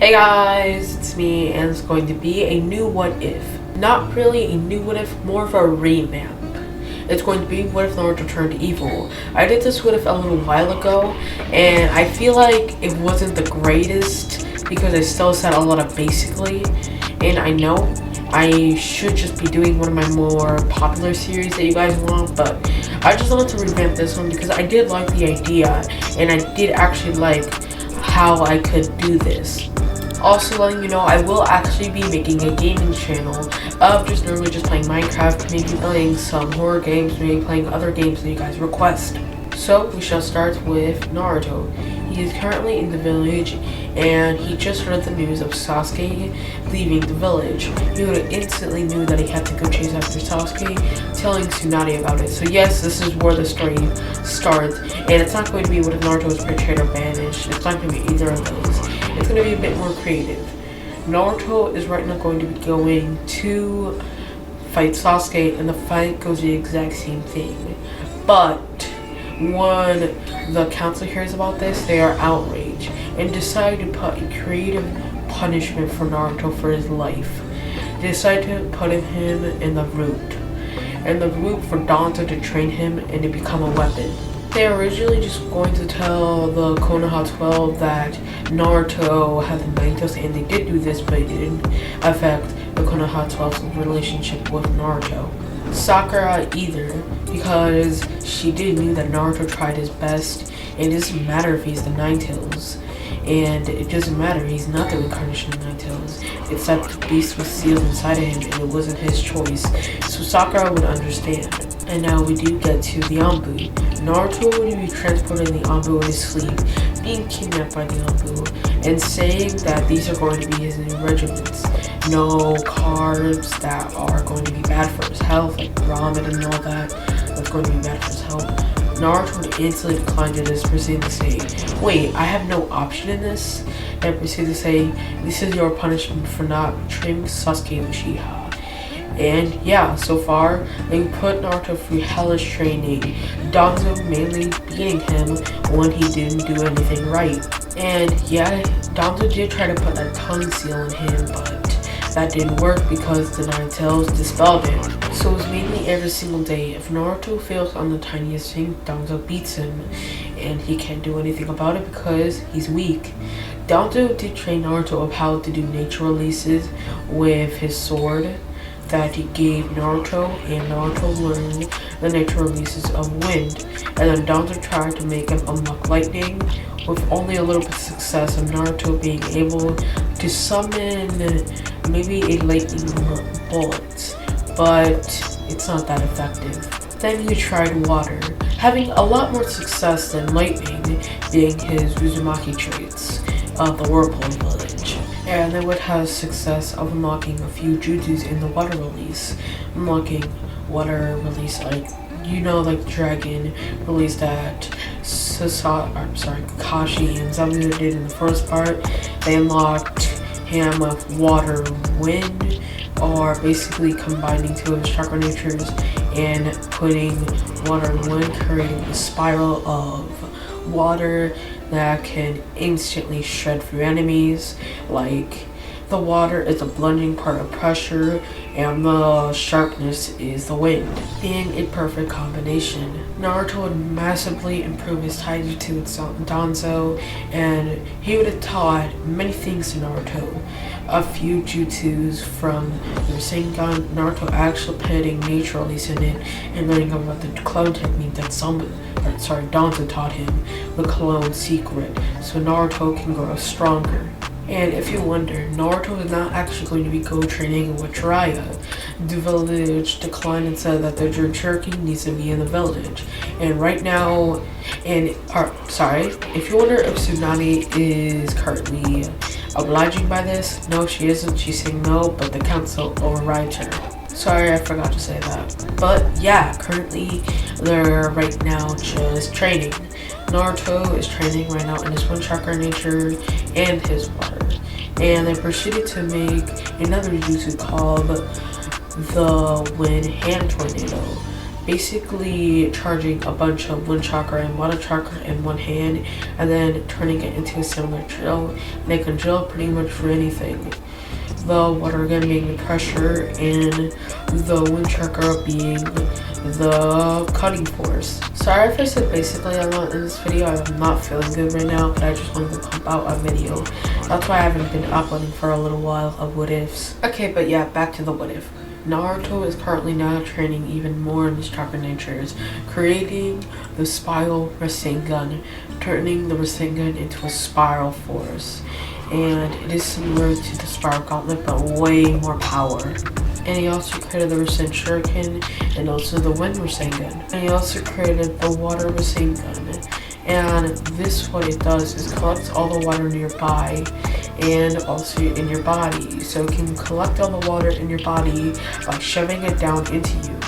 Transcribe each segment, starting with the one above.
Hey guys, it's me, and it's going to be a new what if. Not really a new what if, more of a revamp. It's going to be what if Naruto turned evil. I did this what if a little while ago, and I feel like it wasn't the greatest because I still said a lot of basically, and I know I should just be doing one of my more popular series that you guys want, but I just wanted to revamp this one because I did like the idea, and I did actually like how I could do this. Also letting you know, I will actually be making a gaming channel of just normally just playing Minecraft, maybe playing some horror games, maybe playing other games that you guys request. So we shall start with Naruto. He is currently in the village, and he just heard the news of Sasuke leaving the village. He would have instantly knew that he had to go chase after Sasuke, telling Tsunade about it. So yes, this is where the story starts, and it's not going to be what if Naruto was betrayed or banished. It's not going to be either of those. It's going to be a bit more creative. Naruto is right now going to be going to fight Sasuke, and the fight goes the exact same thing. But when the council hears about this, they are outraged and decide to put a creative punishment for Naruto for his life. They decide to put him in the root, and the root for Danzo to train him and to become a weapon. They were originally just going to tell the Konoha 12 that Naruto had the Nine Tails, and they did do this, but it didn't affect the Konoha 12's relationship with Naruto. Sakura either, because she did knew that Naruto tried his best, and it doesn't matter if he's the Nine Tails, and it doesn't matter, he's not the incarnation of Nine Tails. It's that the beast was sealed inside of him, and it wasn't his choice, so Sakura would understand. And now we do get to the Anbu. Naruto would be transported in the Anbu in his sleep, being kidnapped by the Anbu, and saying that these are going to be his new regiments. No carbs that are going to be bad for his health, like ramen and all that, that's going to be bad for his health. Naruto would instantly decline to this, proceeding to say, wait, I have no option in this? And proceeded to say, this is your punishment for not training Sasuke Uchiha. And yeah, so far, they put Naruto through hellish training, Danzo mainly beating him when he didn't do anything right. And yeah, Danzo did try to put that tongue seal in him, but that didn't work because the Nine Tails dispelled it. So it was mainly every single day. If Naruto fails on the tiniest thing, Danzo beats him, and he can't do anything about it because he's weak. Danzo did train Naruto of how to do nature releases with his sword that he gave Naruto, and Naruto learned the nature releases of wind, and then Danzo tried to make him unlock lightning with only a little bit of success of Naruto being able to summon maybe a lightning bolt, but it's not that effective. Then he tried water, having a lot more success than lightning being his Uzumaki traits of the Whirlpool Village. And they would have success of unlocking a few jutsus in the water release. Unlocking water release, like, you know, like dragon release that Kakashi and Zabuza did in the first part. They unlocked him with water wind, or basically combining two of his chakra natures and putting water and wind, creating a spiral of water that can instantly shred through enemies. Like, the water is a blending part of pressure, and the sharpness is the wind, being a perfect combination. Naruto would massively improve his taijutsu with Danzo, and he would have taught many things to Naruto. A few jutsus from the Rasengan, Naruto actually putting nature release in it, and learning about the clone technique that Danzo taught him, the clone secret, so Naruto can grow stronger. And if you wonder, Naruto is not actually going to be go-training with Jiraiya. The village declined and said that the Jinchuriki needs to be in the village. And right now, if you wonder if Tsunade is currently obliging by this, no, she isn't. She's saying no, but the council overrides her. Sorry, I forgot to say that. But yeah, currently they're right now just training. Naruto is training right now in his one chakra nature and his water. And they proceeded to make another jutsu called the Wind Hand Tornado. basically charging a bunch of wind chakra and water chakra in one hand and then turning it into a similar drill. And they can drill pretty much for anything. The water gun being the pressure and the wind chakra being the cutting force. Sorry if I said basically a lot in this video. I'm not feeling good right now, but I just wanted to pump out a video. That's why I haven't been uploading for a little while of what ifs. Okay, but yeah, back to the what if. Naruto is currently now training even more in his chakra natures, creating the spiral Rasengan, turning the Rasengan into a spiral force. And it is similar to the spiral gauntlet, but way more power. And he also created the Rasen Shuriken and also the Wind Rasengan. And he also created the Water Rasengan. And this, what it does is collects all the water nearby and also in your body. So it can collect all the water in your body by shoving it down into you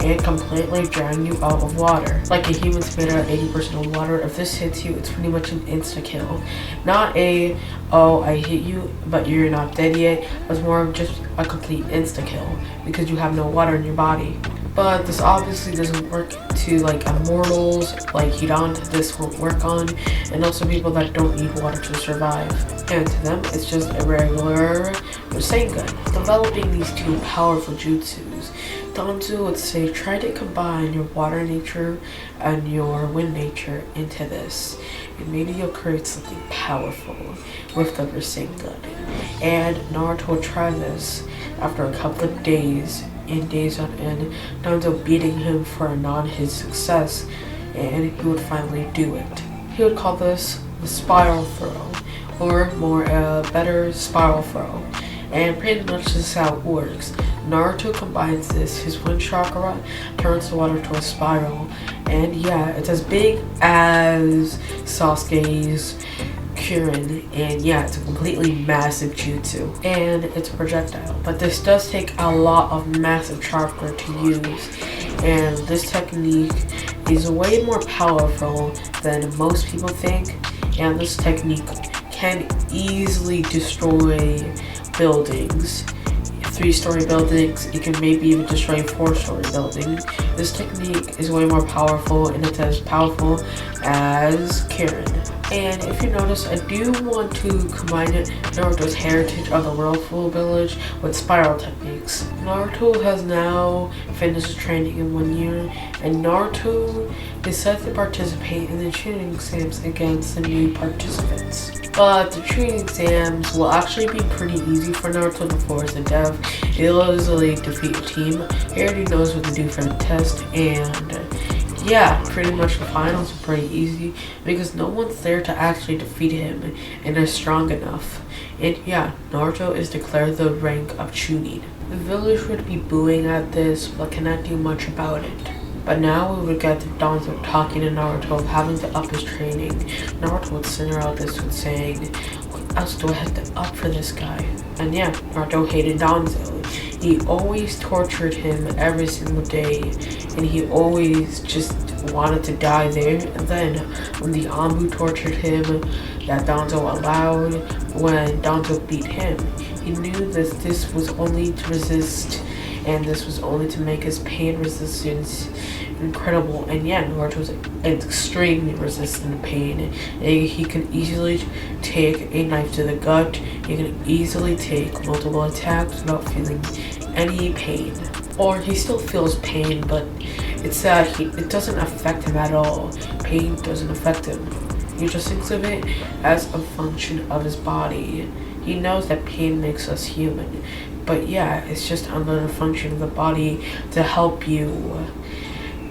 and completely drowning you out of water. Like a human's made out of 80% of water. If this hits you, it's pretty much an insta-kill. Not a, oh, I hit you, but you're not dead yet. It's more of just a complete insta-kill because you have no water in your body. But this obviously doesn't work to like immortals, like Hidan, this won't work on, and also people that don't need water to survive. And to them, it's just a regular Rasengan. Developing these two powerful jutsus, Danzo would say try to combine your water nature and your wind nature into this, and maybe you'll create something powerful with the Rasengan. And Naruto would try this after a couple of days and days on end, Danzo beating him for a nod his success, and he would finally do it. He would call this the spiral throw, or more better spiral throw. And pretty much this is how it works. Naruto combines this, his wind chakra turns the water to a spiral, and yeah, it's as big as Sasuke's Chunin, and yeah, it's a completely massive jutsu, and it's a projectile, but this does take a lot of massive chakra to use, and this technique is way more powerful than most people think, and this technique can easily destroy buildings. 3-story buildings, it can maybe even destroy a 4-story building. This technique is way more powerful, and it's as powerful as Karen. And if you notice, I do want to combine Naruto's heritage of the Whirlpool Village with spiral techniques. Naruto has now finished his training in 1 year, and Naruto decided to participate in the Chunin exams against the new participants. But the Chunin exams will actually be pretty easy for Naruto before as a dev. He'll easily defeat a team. He already knows what to do for the test, and yeah, pretty much the finals are pretty easy because no one's there to actually defeat him and is strong enough. And yeah, Naruto is declared the rank of Chunin. The village would be booing at this but cannot do much about it. But now we would get to Danzo talking to Naruto of having to up his training. Naruto would send her out this with saying, what else do I have to up for this guy? And yeah, Naruto hated Danzo. He always tortured him every single day, and he always just wanted to die there. And then when the Anbu tortured him, that Danzo allowed, when Danzo beat him, he knew that this was only to resist, and this was only to make his pain resistance incredible. And yeah, Naruto was extremely resistant to pain. He can easily take a knife to the gut. He can easily take multiple attacks without feeling any pain. Or he still feels pain, but it's that it doesn't affect him at all. Pain doesn't affect him. He just thinks of it as a function of his body. He knows that pain makes us human, but yeah, it's just another function of the body to help you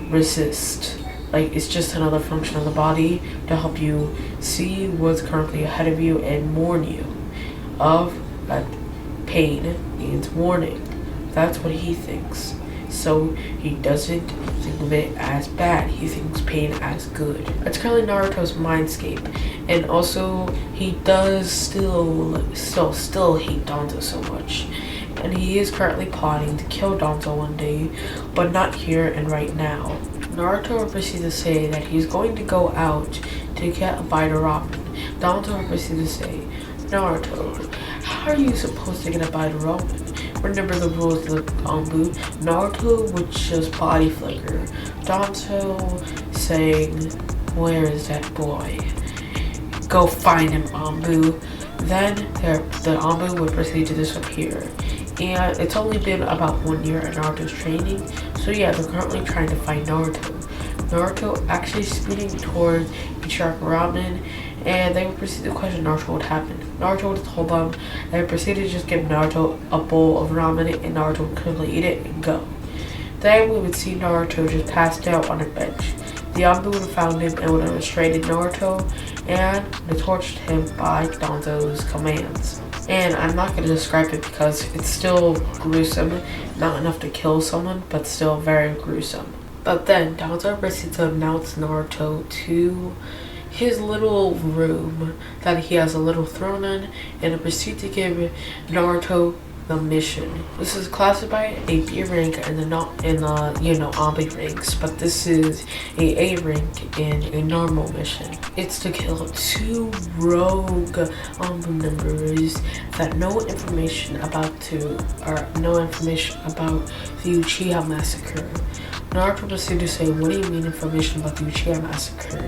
resist. Like, it's just another function of the body to help you see what's currently ahead of you and warn you of that pain needs warning. That's what he thinks. So he doesn't think of it as bad. He thinks pain as good. It's currently Naruto's mindscape, and also he does still hate Danzo so much. And he is currently plotting to kill Danzo one day, but not here and right now. Naruto proceeds to say that he's going to go out to get a bite of ramen. Danzo proceeds to say, Naruto, how are you supposed to get a bite of ramen remember the rules of the Anbu. Naruto would just body flicker. Danzo saying, "Where is that boy? Go find him, Anbu." Then the Anbu would proceed to disappear. And it's only been about 1 year in Naruto's training, so yeah, they're currently trying to find Naruto. Naruto actually speeding toward Ichiraka Ramen, and they would proceed to question Naruto what happened. Naruto would have told them, and they proceeded to just give Naruto a bowl of ramen, and Naruto would quickly eat it and go. Then we would see Naruto just passed out on a bench. The Anbu would have found him and would have restrained Naruto, and they tortured him by Danzo's commands. And I'm not going to describe it because it's still gruesome, not enough to kill someone, but still very gruesome. But then Danzo proceeds to announce Naruto to his little room that he has a little throne in, and proceed to give Naruto the mission. This is classified a B rank and not in the Anbu ranks, but this is a rank in a normal mission. It's to kill 2 rogue Anbu members that no information about the Uchiha massacre. Naruto proceeded to say, "What do you mean information about the Uchiha massacre?"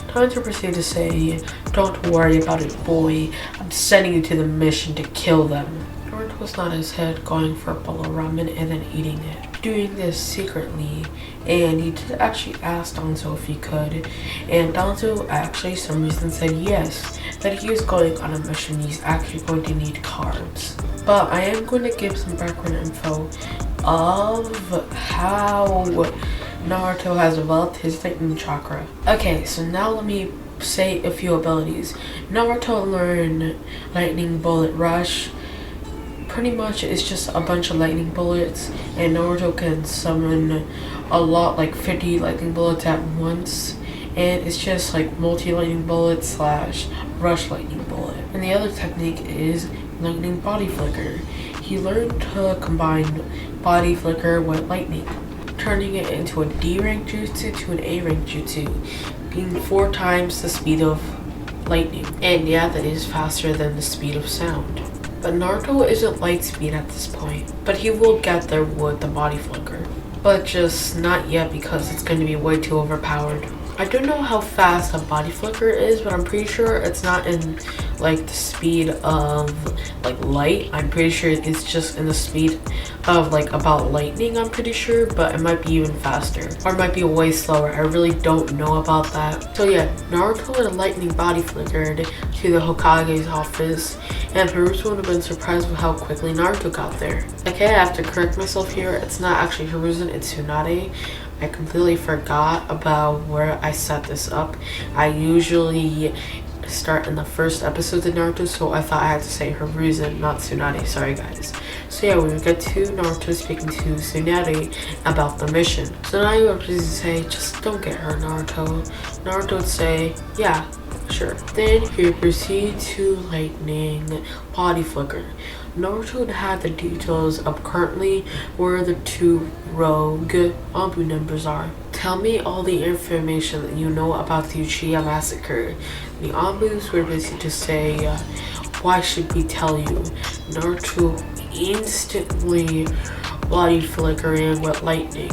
Naruto proceeded to say, "Don't worry about it, boy. I'm sending you to the mission to kill them." Naruto was not his head going for a bowl of ramen and then eating it. Doing this secretly, and he did actually ask Danzo if he could, and Danzo actually some reason said yes, that he is going on a mission. He's actually going to need carbs. But I am going to give some background info of how Naruto has developed his lightning chakra. Okay, so now let me say a few abilities. Naruto learned Lightning Bullet Rush. Pretty much it's just a bunch of lightning bullets, and Naruto can summon a lot, like 50 lightning bullets at once, and it's just like multi-lightning bullet / rush lightning bullet. And the other technique is lightning body flicker. He learned to combine body flicker with lightning, turning it into a D rank jutsu to an A rank jutsu, being 4 times the speed of lightning. And yeah, that is faster than the speed of sound. But Naruto isn't light speed at this point, but he will get there with the body flicker. But just not yet because it's going to be way too overpowered. I don't know how fast a body flicker is, but I'm pretty sure it's not in like the speed of like light. I'm pretty sure it's just in the speed of like about lightning, I'm pretty sure, but it might be even faster or it might be way slower. I really don't know about that. So yeah, Naruto and a lightning body flickered to the Hokage's office, and Haruto would have been surprised with how quickly Naruto got there. Okay, I have to correct myself here. It's not actually Hiruzen, it's Tsunade. I completely forgot about where I set this up. I usually start in the first episode of Naruto, so I thought I had to say Hiruzen, not Tsunade. Sorry guys. So yeah, we would get to Naruto speaking to Tsunade about the mission. Tsunade would please say, "Just don't get hurt, Naruto." Naruto would say, "Yeah, sure." Then he would proceed to lightning body flicker. Naruto had the details of currently where the 2 rogue Anbu members are. "Tell me all the information that you know about the Uchiha massacre." The Anbus were busy to say, "Why should we tell you?" Naruto instantly body flickering with lightning.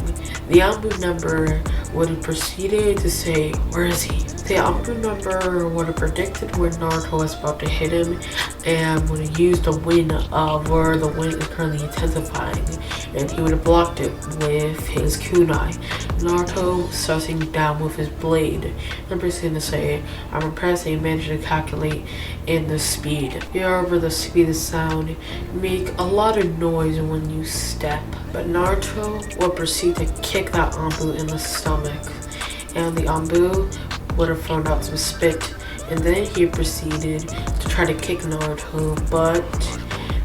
The Anbu member would have proceeded to say, "Where is he?" The Anbu member would have predicted where Naruto was about to hit him and would have used the wind of where the wind is currently intensifying, and he would have blocked it with his kunai. Naruto sussing down with his blade and proceeding to say, "I'm impressed that you managed to calculate in the speed. However, the speed of sound make a lot of noise when you step." But Naruto would proceed to kick that Anbu in the stomach, and the Anbu would have thrown out some spit, and then he proceeded to try to kick Naruto, but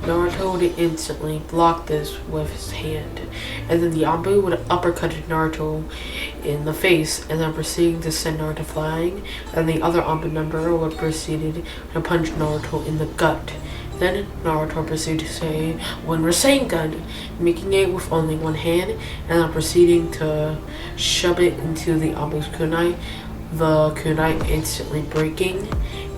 Naruto would instantly block this with his hand, and then the Anbu would have uppercutted Naruto in the face, and then proceeding to send Naruto flying, and the other Anbu member would have proceeded to punch Naruto in the gut. Then Naruto proceeded to say, "When Rasengan," making it with only one hand, and then proceeding to shove it into the Anbu's kunai, the kunai instantly breaking,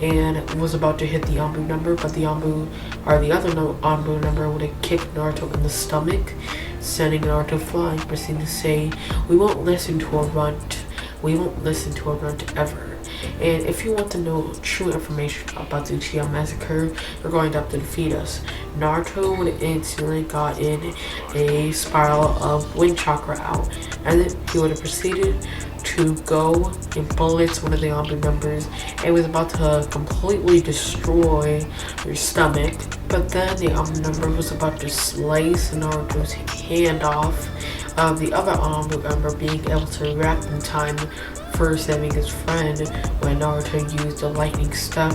and was about to hit the Anbu number, but the Anbu, or the other Anbu number, would have kicked Naruto in the stomach, sending Naruto flying, proceeding to say, "We won't listen to a runt. We won't listen to a runt ever." And if you want to know true information about the Uchiha massacre, you're going to have to defeat us. Naruto would instantly got in a spiral of wind chakra out, and then he would have proceeded to go and bullets one of the Anbu numbers and was about to completely destroy your stomach. But then the Anbu number was about to slice Naruto's hand off. The other Anbu member being able to react in time for saving his friend when Naruto used the lightning step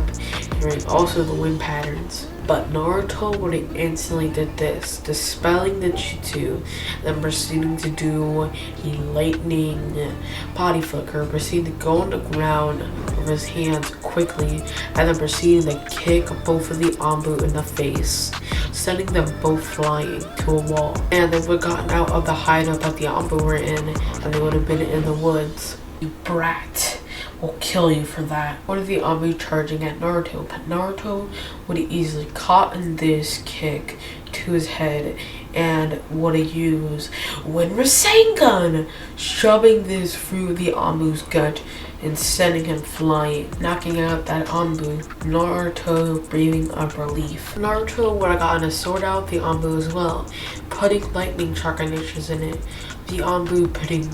and also the wind patterns. But Naruto would have instantly did this, dispelling the jutsu, then proceeding to do a lightning body flicker, proceeding to go on the ground with his hands quickly, and then proceeding to kick both of the Anbu in the face, sending them both flying to a wall. And they would have gotten out of the hideout that the Anbu were in, and they would have been in the woods. "You brat, will kill you for that." One of the Anbu charging at Naruto, but Naruto would have easily caught in this kick to his head and would have used Wind Rasengan, shoving this through the Anbu's gut and sending him flying, knocking out that Anbu. Naruto breathing of relief. Naruto would have gotten a sword out the Anbu as well, putting lightning chakra natures in it. The Anbu putting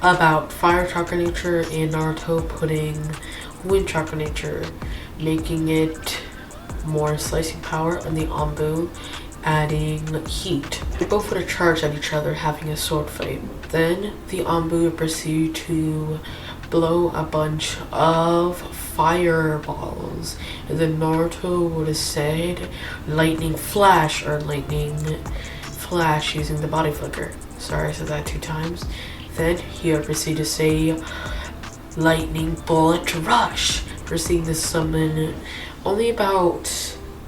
about fire chakra nature and Naruto putting wind chakra nature, making it more slicing power, and the Anbu adding heat. They both would have charged at each other, having a sword fight. Then the Anbu would proceed to blow a bunch of fireballs, and then Naruto would have said lightning flash or lightning flash using the body flicker. Sorry, I said that 2 times. Then he would proceed to say lightning bullet rush, proceeding to summon only about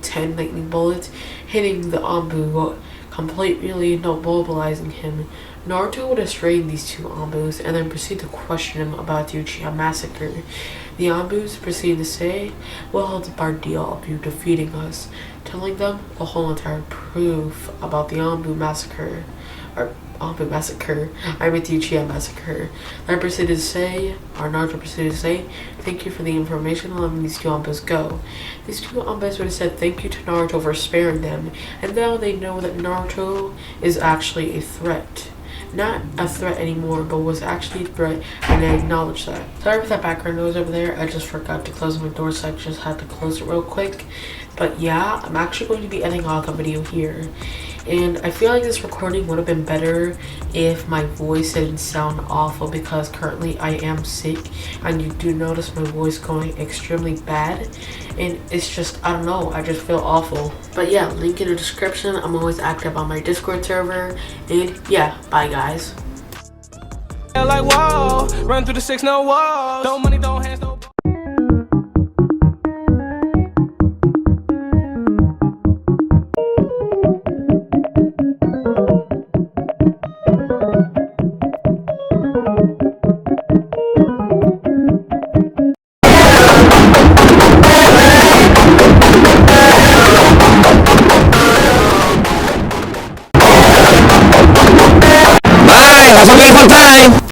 10 lightning bullets, hitting the Anbu, completely not mobilizing him. Naruto would have strained these 2 Anbus and then proceed to question him about the Uchiha massacre. The Anbus proceed to say, "We'll hold up our deal of you defeating us," telling them the whole entire proof about the Anbu massacre. Anbu massacre. I meant the Uchiha massacre. I proceeded to say, or Naruto proceeded to say, "Thank you for the information, letting these 2 Anbus go." These 2 Anbus would have said thank you to Naruto for sparing them, and now they know that Naruto is actually a threat. Not a threat anymore, but was actually a threat, and they acknowledge that. Sorry for that background noise over there. I just forgot to close my door, so I just had to close it real quick. But yeah, I'm actually going to be ending off the video here. And I feel like this recording would have been better if my voice didn't sound awful, because currently I am sick and you do notice my voice going extremely bad, and it's just, I don't know, I just feel awful. But yeah, link in the description. I'm always active on my Discord server, and yeah, bye guys. Like wall, run through the 6, no walls. Don't money, don't hands, no. Have a beautiful time.